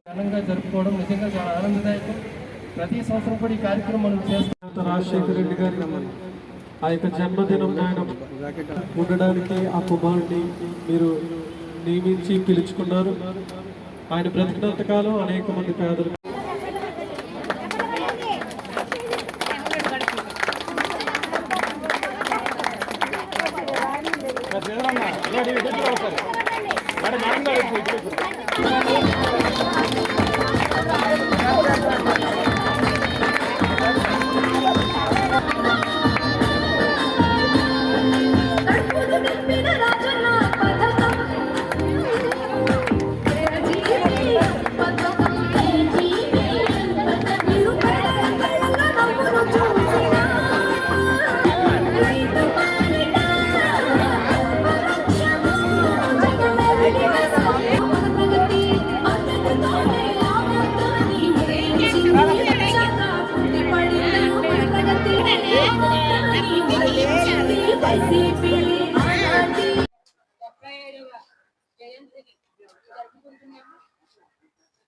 ఘనంగా జరుపుకోవడం నిజంగా చాలా ఆనందదాయకం. ప్రతి సంవత్సరం కూడా ఈ కార్యక్రమం మనం చేస్తాం. రాజశేఖర రెడ్డి గారి ఆ యొక్క జన్మదినం ఆయన ఉండడానికి ఆ కుమారుడిని మీరు నియమించి పిలుచుకున్నారు. ఆయన బ్రతికినంత కాలం అనేక మంది పేదలు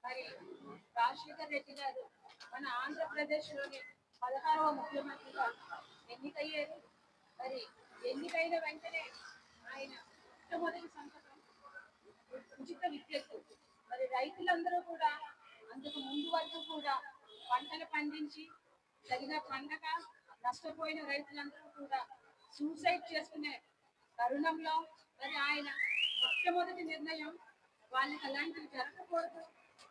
మరి రాజశేఖర్ రెడ్డి గారు మన ఆంధ్రప్రదేశ్లోని 16వ ముఖ్యమంత్రిగా ఎన్నికయ్యారు. మరి ఎన్నికైన వెంటనే ఆయన మొట్టమొదటి సంతకం ఉచిత విద్యకు. మరి రైతులందరూ కూడా అందుకు ముందు వరకు కూడా పంటలు పండించి తగిన పండగ నష్టపోయిన రైతులందరూ కూడా సూసైడ్ చేసుకునే తరుణంలో మరి ఆయన మొట్టమొదటి నిర్ణయం వాళ్ళకి అలాంటివి జరగకూడదు,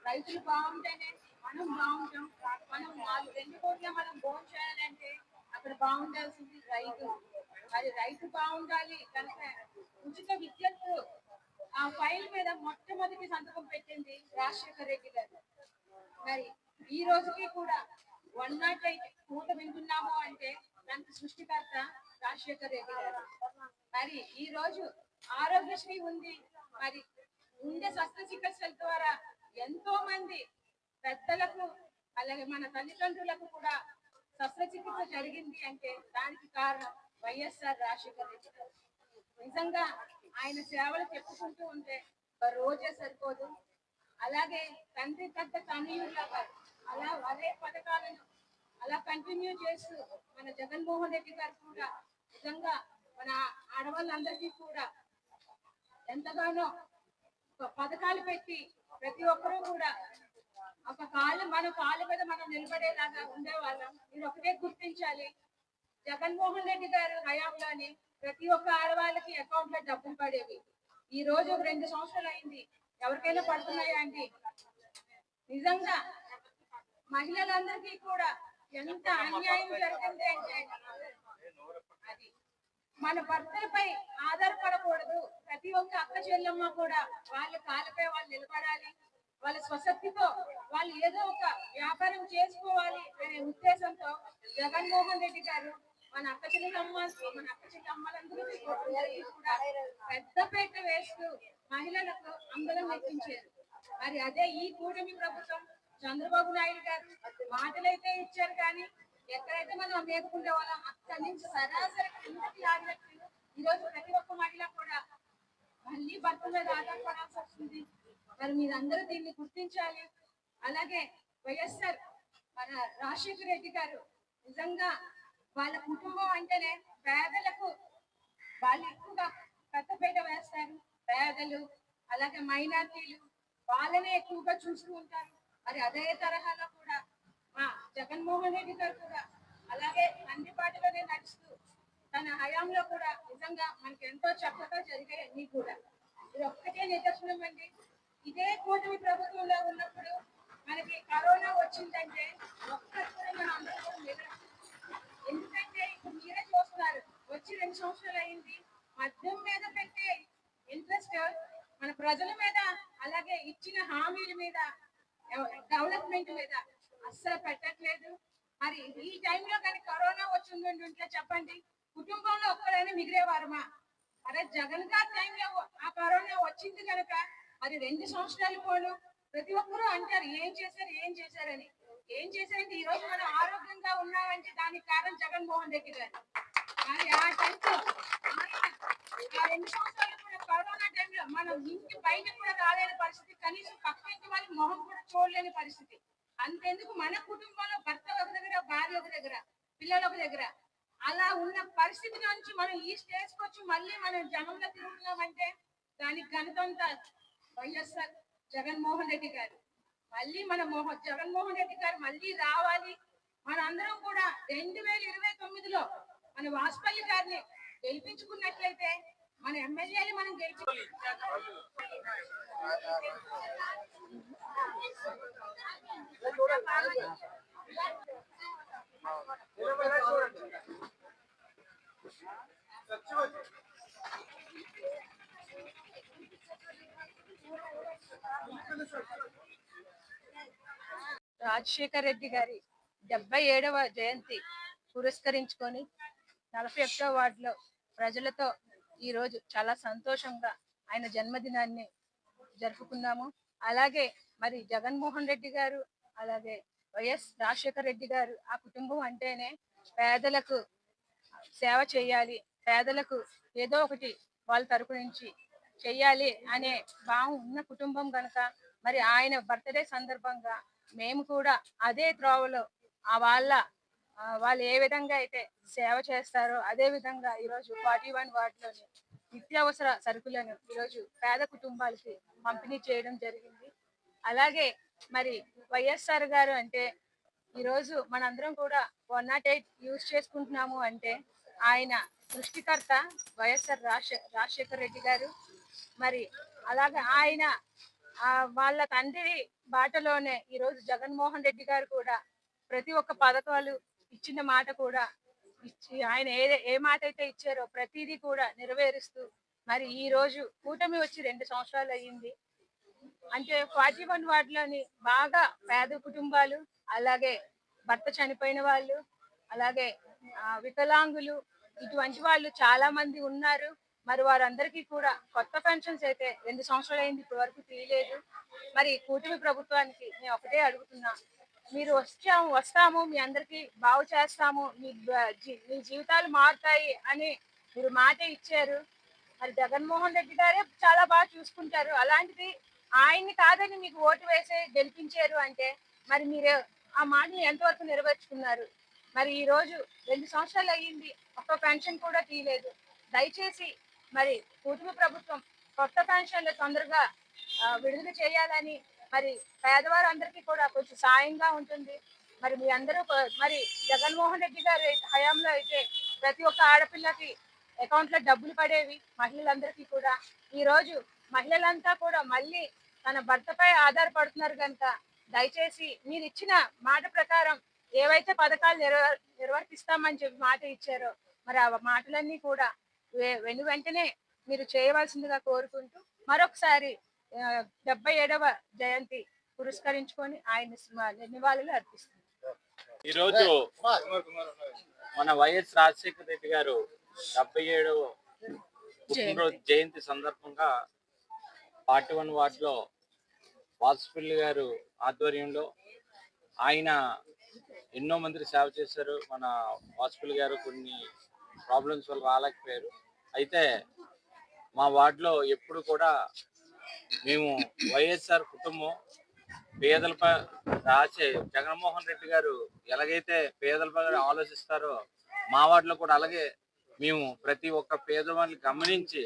రైతులు బాగుంటేనే మనం బాగుంటాం, మనం 2 కోట్ల మనం భోజనం చేయాలంటే అక్కడ బాగుండాల్సింది రైతు. మరి రైతు బాగుండాలి కనుక ఉచిత విద్యకు ఆ ఫైల్ మీద మొట్టమొదటి సంతకం పెట్టింది రాజశేఖర్ రెడ్డి గారు. మరి ఈ రోజుకి కూడా 108 కూట వింటున్నాము అంటే దానికి సృష్టికర్త రాజశేఖర్ రెడ్డి గారు. మరి ఈ రోజు ఆరోగ్యశ్రీ ఉంది. మరి ఉండే శస్త్రచికిత్సల ద్వారా ఎంతో మంది పెద్దలకు అలాగే మన తల్లిదండ్రులకు కూడా శస్త్రచికిత్స జరిగింది అంటే దానికి కారణం వైఎస్ఆర్ రాజశేఖర్ రెడ్డి గారు. నిజంగా ఆయన సేవలు చెప్పుకుంటూ ఉంటే రోజే సరిపోదు. అలాగే తండ్రి పెద్ద తనయులాగా అలా అదే పథకాలను అలా కంటిన్యూ చేస్తూ మన జగన్మోహన్ రెడ్డి గారు కూడా నిజంగా మన ఆడవాళ్ళందరికీ కూడా ఎంతగానో పథకాలు పెట్టి ప్రతి ఒక్కరూ కూడా ఒక మన కాళ్ళ మీద మనం నిలబడేలాగా ఉండేవాళ్ళం. ఇది ఒకటే గుర్తించాలి, జగన్మోహన్ రెడ్డి గారు హయాంలోని ప్రతి ఒక్క ఆడవాళ్ళకి అకౌంట్ లో డబ్బులు పడేవి. ఈ రోజు 2 సంవత్సరాలు అయింది, ఎవరికైనా పడుతున్నాయా అండి? నిజంగా మహిళలందరికీ కూడా ఎంత అన్యాయం జరిగింది అంటే అది మన భర్తలపై ఆధారపడకూడదు. ప్రతి ఒక్క అక్క చెల్లెమ్మ కూడా వాళ్ళ కాళ్ళపై వాళ్ళు నిలబడాలి, వాళ్ళ స్వశక్తితో వాళ్ళు ఏదో ఒక వ్యాపారం చేసుకోవాలి అనే ఉద్దేశంతో జగన్మోహన్ రెడ్డి గారు మన అక్క చెల్లెమ్మలందరికీ కూడా పెద్దపేట వేస్తూ మహిళలకు అందరం ఎక్కించారు. మరి అదే ఈ కూటమి ప్రభుత్వం చంద్రబాబు నాయుడు గారు మాటలైతే ఇచ్చారు కానీ ఎక్కడైతే మనం మేపుకుంటే వాళ్ళం అక్కడి నుంచి సరాసరి ఈ రోజు ప్రతి ఒక్క మహిళ కూడా మళ్ళీ భర్త మీద ఆధారపడాల్సి వస్తుంది. మరి మీరందరూ దీన్ని గుర్తించాలి. అలాగే వైఎస్ఆర్ మన రాజశేఖర రెడ్డి గారు నిజంగా వాళ్ళ కుటుంబం అంటేనే పేదలకు వాళ్ళు ఎక్కువగా పెద్దపీట వేస్తారు. పేదలు అలాగే మైనార్టీలు వాళ్ళనే ఎక్కువగా చూస్తూ ఉంటారు. మరి అదే తరహాలో కూడా మా జగన్మోహన్ రెడ్డి గారు కూడా అలాగే అన్నిపాటిలోనే నడుస్తూ తన హయాంలో కూడా నిజంగా మనకి ఎంతో చక్కగా జరిగాయి అన్ని కూడా. ఇది ఒక్కటే నిదర్శనం అండి. ఇదే కూటమి ప్రభుత్వంలో ఉన్నప్పుడు మనకి కరోనా వచ్చిందంటే ఒక్కసారి మనం అందరూ కూడా ఎందుకంటే ఇప్పుడు మీరే చూస్తున్నారు, వచ్చి 2 సంవత్సరాలు అయింది. మద్యం మీద పెట్టే ఇంట్రెస్ట్ మన ప్రజల మీద అలాగే ఇచ్చిన హామీల మీద డెవలప్మెంట్ మీద అస్సలు పెట్టట్లేదు. మరి ఈ టైంలో కానీ కరోనా వచ్చిందంటే చెప్పండి, కుటుంబంలో ఒక్కరైనా మిగిలేవారమా? అరే జగన్ గారి టైంలో ఆ కరోనా వచ్చింది కనుక మరి 2 సంవత్సరాలు పోను ప్రతి ఒక్కరూ అంటారు ఏం చేశారని. ఏం చేశారంటే ఈ రోజు మనం ఆరోగ్యంగా ఉన్నామంటే దానికి కారణం జగన్మోహన్ రెడ్డి గారు. మరి ఆ టైంలో ఆ 2 సంవత్సరాలు కూడా కరోనా టైంలో మనం ఇంటి బయట కూడా రాలేని పరిస్థితి, కనీసం పక్కింటి వాళ్ళ మొహం కూడా చూడలేని పరిస్థితి. అంతెందుకు మన కుటుంబంలో భర్త ఒక దగ్గర, భార్య ఒక దగ్గర, పిల్లలు ఒక దగ్గర, అలా ఉన్న పరిస్థితి నుంచి మనం ఈ స్టేజ్కి వచ్చి మళ్ళీ మనం జనంలో తిరుగుతున్నామంటే దానికి ఘనతంతా వైఎస్ఆర్ జగన్మోహన్ రెడ్డి గారు. మళ్ళీ మన జగన్మోహన్ రెడ్డి గారు మళ్ళీ రావాలి. మనందరం కూడా 2029లో మన వాజ్పేయి గారిని గెలిపించుకున్నట్లయితే మన ఎమ్మెల్యేలు మనం రాజశేఖర్ రెడ్డి గారి 77వ జయంతి పురస్కరించుకొని 41వ వార్డులో ప్రజలతో ఈ రోజు చాలా సంతోషంగా ఆయన జన్మదినాన్ని జరుపుకున్నాము. అలాగే మరి జగన్మోహన్ రెడ్డి గారు, అలాగే వైఎస్ రాజశేఖర్ రెడ్డి గారు, ఆ కుటుంబం అంటేనే పేదలకు సేవ చేయాలి, పేదలకు ఏదో ఒకటి వాళ్ళ తరపు నుంచి చెయ్యాలి అనే భావం ఉన్న కుటుంబం కనుక మరి ఆయన బర్త్డే సందర్భంగా మేము కూడా అదే త్రోవలో వాళ్ళు ఏ విధంగా అయితే సేవ చేస్తారో అదే విధంగా ఈరోజు 41 వార్డులోని నిత్యావసర సరుకులను ఈరోజు పేద కుటుంబాలకి పంపిణీ చేయడం జరిగింది. అలాగే మరి వైఎస్ఆర్ గారు అంటే ఈరోజు మనందరం కూడా 108 యూజ్ చేసుకుంటున్నాము అంటే ఆయన సృష్టికర్త వైఎస్ఆర్ రాజశేఖర్ రెడ్డి గారు. మరి అలాగే ఆయన వాళ్ళ తండ్రి బాటలోనే ఈరోజు జగన్మోహన్ రెడ్డి గారు కూడా ప్రతి ఒక్క పథకాలు ఇచ్చిన మాట కూడా ఆయన ఏ మాట అయితే ఇచ్చారో ప్రతిదీ కూడా నెరవేరుస్తూ మరి ఈ రోజు కూటమి వచ్చి 2 సంవత్సరాలు అయ్యింది. అంటే 41 వార్డులోని బాగా పేద కుటుంబాలు, అలాగే భర్త చనిపోయిన వాళ్ళు, అలాగే వికలాంగులు, ఇటువంటి వాళ్ళు చాలా మంది ఉన్నారు. మరి వారందరికీ కూడా కొత్త పెన్షన్స్ అయితే 2 సంవత్సరాలు అయింది, ఇప్పటి వరకు తీయలేదు. మరి కూటమి ప్రభుత్వానికి నేను ఒకటే అడుగుతున్నా, మీరు వస్తాము మీ అందరికీ బాగు చేస్తాము, మీ జీవితాలు మారుతాయి అని మీరు మాట ఇచ్చారు. మరి జగన్మోహన్ రెడ్డి గారే చాలా బాగా చూసుకుంటారు. అలాంటిది ఆయన్ని కాదని మీకు ఓటు వేసి గెలిపించారు అంటే మరి మీరు ఆ మాటని ఎంతవరకు నెరవేర్చుకున్నారు? మరి ఈ రోజు 2 సంవత్సరాలు అయ్యింది, ఒక్క పెన్షన్ కూడా తీయలేదు. దయచేసి మరి కూటమి ప్రభుత్వం కొత్త పెన్షన్లు తొందరగా విడుదల చేయాలని, మరి పేదవారు అందరికీ కూడా కొంచెం సాయంగా ఉంటుంది. మరి మీ అందరూ మరి జగన్మోహన్ రెడ్డి గారి హయాంలో అయితే ప్రతి ఒక్క ఆడపిల్లకి అకౌంట్లో డబ్బులు పడేవి మహిళలందరికీ కూడా. ఈ రోజు మహిళలంతా కూడా మళ్ళీ తన భర్తపై ఆధారపడుతున్నారు కనుక దయచేసి మీరు ఇచ్చిన మాట ప్రకారం ఏవైతే పథకాలు నిర్వర్తిస్తామని చెప్పి మాట ఇచ్చారో మరి ఆ మాటలన్నీ కూడా వెంటనే మీరు చేయవలసిందిగా కోరుకుంటూ మరొకసారి 77వ జయంతి పురస్కరించుకొని ఆయన నివాళులు అర్పిస్తున్నారు. ఈరోజు మన వైఎస్ రాజశేఖర రెడ్డి గారు 77వ పుట్టినరోజు జయంతి సందర్భంగా 41 వార్డులో వాజ్పేయి గారు ఆధ్వర్యంలో ఆయన ఎన్నో మందికి సేవ చేశారు. మన వాజ్పేయి గారు కొన్ని ప్రాబ్లమ్స్ వల్ల రాలేకపోయారు. అయితే మా వార్డులో ఎప్పుడు కూడా మేము వైఎస్ఆర్ కుటుంబం పేదలపై జగన్మోహన్ రెడ్డి గారు ఎలాగైతే పేదలపై ఆలోచిస్తారో మా వార్డులో కూడా అలాగే మేము ప్రతి ఒక్క పేదవాళ్ళని గమనించి,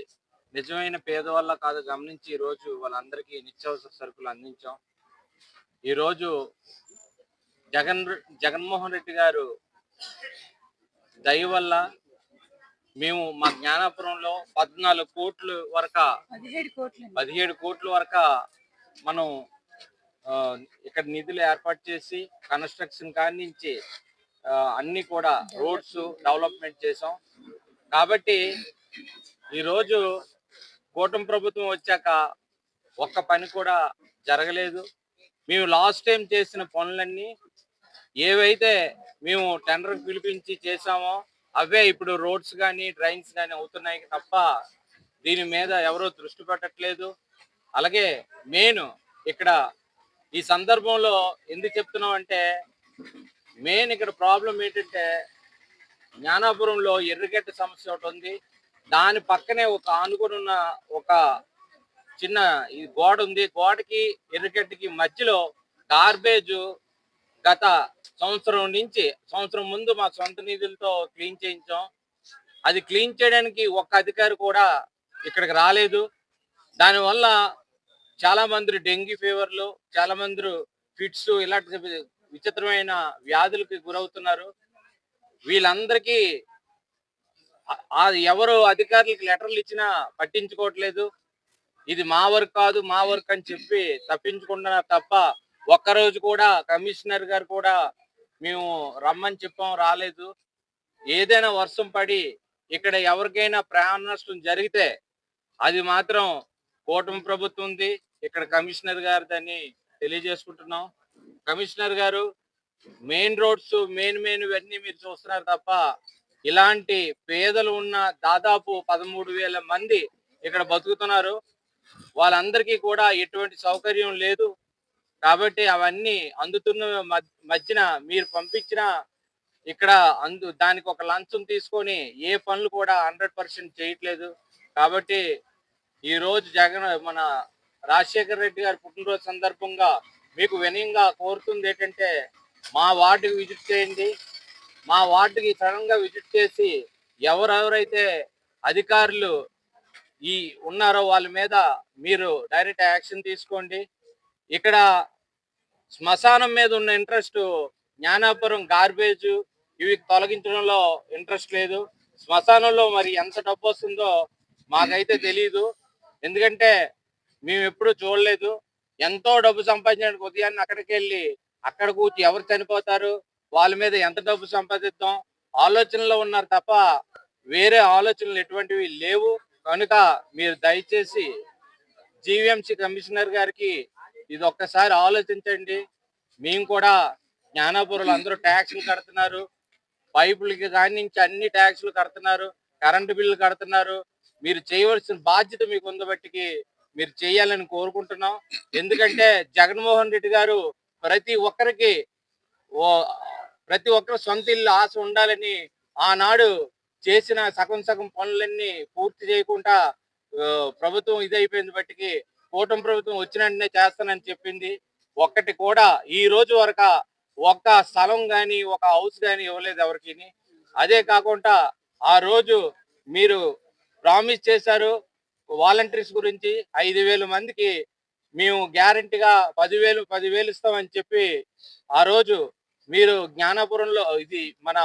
నిజమైన పేదవాళ్ళ కాదు గమనించి ఈరోజు వాళ్ళందరికీ నిత్యావసర సరుకులు అందించాం. ఈరోజు జగన్మోహన్ రెడ్డి గారు దయ వల్ల మేము మా జ్ఞానాపురంలో 17 కోట్ల వరకు 17 కోట్ల వరకు మనం ఇక్కడ నిధులు ఏర్పాటు చేసి కన్స్ట్రక్షన్ కానించి అన్ని కూడా రోడ్స్ డెవలప్మెంట్ చేసాం. కాబట్టి ఈరోజు కూటమి ప్రభుత్వం వచ్చాక ఒక్క పని కూడా జరగలేదు. మేము లాస్ట్ టైం చేసిన పనులన్నీ ఏవైతే మేము టెండర్ పిలిపించి చేసామో అవే ఇప్పుడు రోడ్స్ కానీ డ్రైన్స్ కానీ అవుతున్నాయి తప్ప దీని మీద ఎవరో దృష్టి పెట్టట్లేదు. అలాగే మెయిన్ ఇక్కడ ఈ సందర్భంలో ఎందుకు చెప్తున్నాం అంటే మెయిన్ ఇక్కడ ప్రాబ్లం ఏంటంటే జ్ఞానాపురంలో ఎర్రగడ్డ సమస్య ఒకటి ఉంది. దాని పక్కనే ఒక ఆనుకొని ఉన్న ఒక చిన్న ఈ గోడ ఉంది. గోడకి ఎర్రగడ్డకి మధ్యలో గార్బేజ్ గత సంవత్సరం ముందు మా సొంత నిధులతో క్లీన్ చేయించాం. అది క్లీన్ చేయడానికి ఒక్క అధికారి కూడా ఇక్కడికి రాలేదు. దానివల్ల చాలా మంది డెంగీ ఫీవర్లు, చాలా మంది ఫిట్స్ ఇలాంటి విచిత్రమైన వ్యాధులకి గురవుతున్నారు. వీళ్ళందరికీ ఎవరు అధికారులకు లెటర్లు ఇచ్చినా పట్టించుకోవట్లేదు. ఇది మా వర్క్ కాదు, మా వర్క్ అని చెప్పి తప్పించుకుంటున్నారు తప్ప ఒక్కరోజు కూడా కమిషనర్ గారు కూడా మేము రమ్మని చెప్పాం, రాలేదు. ఏదైనా వర్షం పడి ఇక్కడ ఎవరికైనా ప్రాణ నష్టం జరిగితే అది మాత్రం కూటమి ప్రభుత్వం ఉంది, ఇక్కడ కమిషనర్ గారిదని తెలియజేసుకుంటున్నాం. కమిషనర్ గారు మెయిన్ రోడ్స్ మెయిన్ ఇవన్నీ మీరు చూస్తున్నారు తప్ప ఇలాంటి పేదలు ఉన్న దాదాపు 13,000 మంది ఇక్కడ బతుకుతున్నారు. వాళ్ళందరికీ కూడా ఎటువంటి సౌకర్యం లేదు. కాబట్టి అవన్నీ అందుతున్న మధ్యన మీరు పంపించిన ఇక్కడ దానికి ఒక లంచం తీసుకొని ఏ పనులు కూడా 100% చేయట్లేదు. కాబట్టి ఈ రోజు మన రాజశేఖర రెడ్డి గారి పుట్టినరోజు సందర్భంగా మీకు వినయంగా కోరుతుంది ఏంటంటే మా వార్డుకి విజిట్ చేయండి. మా వార్డుకి సడన్ గా విజిట్ చేసి ఎవరెవరైతే అధికారులు ఉన్నారో వాళ్ళ మీద మీరు డైరెక్ట్ యాక్షన్ తీసుకోండి. ఇక్కడ శ్మశానం మీద ఉన్న ఇంట్రెస్ట్ జ్ఞానాపురం గార్బేజ్ ఇవి తొలగించడంలో ఇంట్రెస్ట్ లేదు. శ్మశానంలో మరి ఎంత డబ్బు వస్తుందో మాకైతే తెలియదు. ఎందుకంటే మేము ఎప్పుడూ చూడలేదు. ఎంతో డబ్బు సంపాదించడానికి ఉదయాన్నే అక్కడికి వెళ్ళి అక్కడ కూర్చి ఎవరు చనిపోతారు, వాళ్ళ మీద ఎంత డబ్బు సంపాదిద్దాం ఆలోచనలో ఉన్నారు తప్ప వేరే ఆలోచనలు ఎటువంటివి లేవు. కనుక మీరు దయచేసి జీవీఎంసీ కమిషనర్ గారికి ఇది ఒక్కసారి ఆలోచించండి. మేము కూడా జ్ఞానాపురంలో అందరూ ట్యాక్సులు కడుతున్నారు, పైపులకి కాని నుంచి అన్ని ట్యాక్సులు కడుతున్నారు, కరెంటు బిల్లు కడుతున్నారు. మీరు చేయవలసిన బాధ్యత మీకు ఉందబట్టికి మీరు చేయాలని కోరుకుంటున్నాం. ఎందుకంటే జగన్మోహన్ రెడ్డి గారు ప్రతి ఒక్కరు సొంత ఇల్లు ఆశ ఉండాలని ఆనాడు చేసిన సగం పనులన్నీ పూర్తి చేయకుండా ప్రభుత్వం ఇదైపోయింది బట్టికి కూటమి ప్రభుత్వం వచ్చిన వెంటనే చేస్తానని చెప్పింది. ఒక్కటి కూడా ఈ రోజు వరకు ఒక్క స్థలం గాని ఒక హౌస్ గాని ఇవ్వలేదు ఎవరికి. అదే కాకుండా ఆ రోజు మీరు ప్రామిస్ చేశారు వాలంటీర్స్ గురించి 5,000 మందికి మేము గ్యారంటీగా 10,000 ఇస్తామని చెప్పి ఆ రోజు మీరు జ్ఞానాపురంలో ఇది మన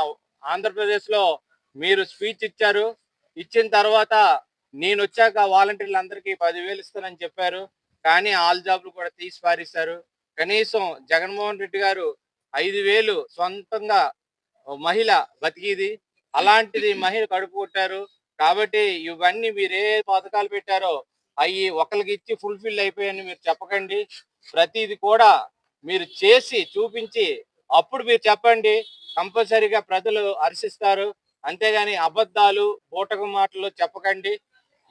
ఆంధ్రప్రదేశ్ లో మీరు స్పీచ్ ఇచ్చారు. ఇచ్చిన తర్వాత నేను వచ్చాక వాలంటీర్లందరికీ 10,000 ఇస్తానని చెప్పారు. కానీ ఆల్ జాబ్లు కూడా తీసి పారేశారు. కనీసం జగన్మోహన్ రెడ్డి గారు 5,000 సొంతంగా మహిళ బతికిది, అలాంటిది మహిళ కడుపు కొట్టారు. కాబట్టి ఇవన్నీ మీరు ఏ పథకాలు పెట్టారో అవి ఒకరికి ఇచ్చి ఫుల్ఫిల్ అయిపోయాయని మీరు చెప్పకండి. ప్రతిది కూడా మీరు చేసి చూపించి అప్పుడు మీరు చెప్పండి. కంపల్సరీగా ప్రజలు హర్షిస్తారు. అంతేగాని అబద్ధాలు బూటక మాటలు చెప్పకండి.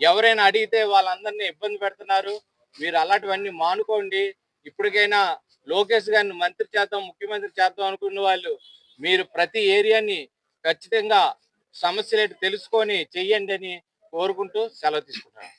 ఎవరైనా అడిగితే వాళ్ళందరినీ ఇబ్బంది పెడుతున్నారు. మీరు అలాంటివన్నీ మానుకోండి. ఇప్పటికైనా లోకేష్ గారిని మంత్రి చేద్దాం, ముఖ్యమంత్రి చేద్దాం అనుకున్న వాళ్ళు మీరు ప్రతి ఏరియాని ఖచ్చితంగా సమస్యలు తెలుసుకొని చెయ్యండి అని కోరుకుంటూ సెలవు తీసుకుంటాను.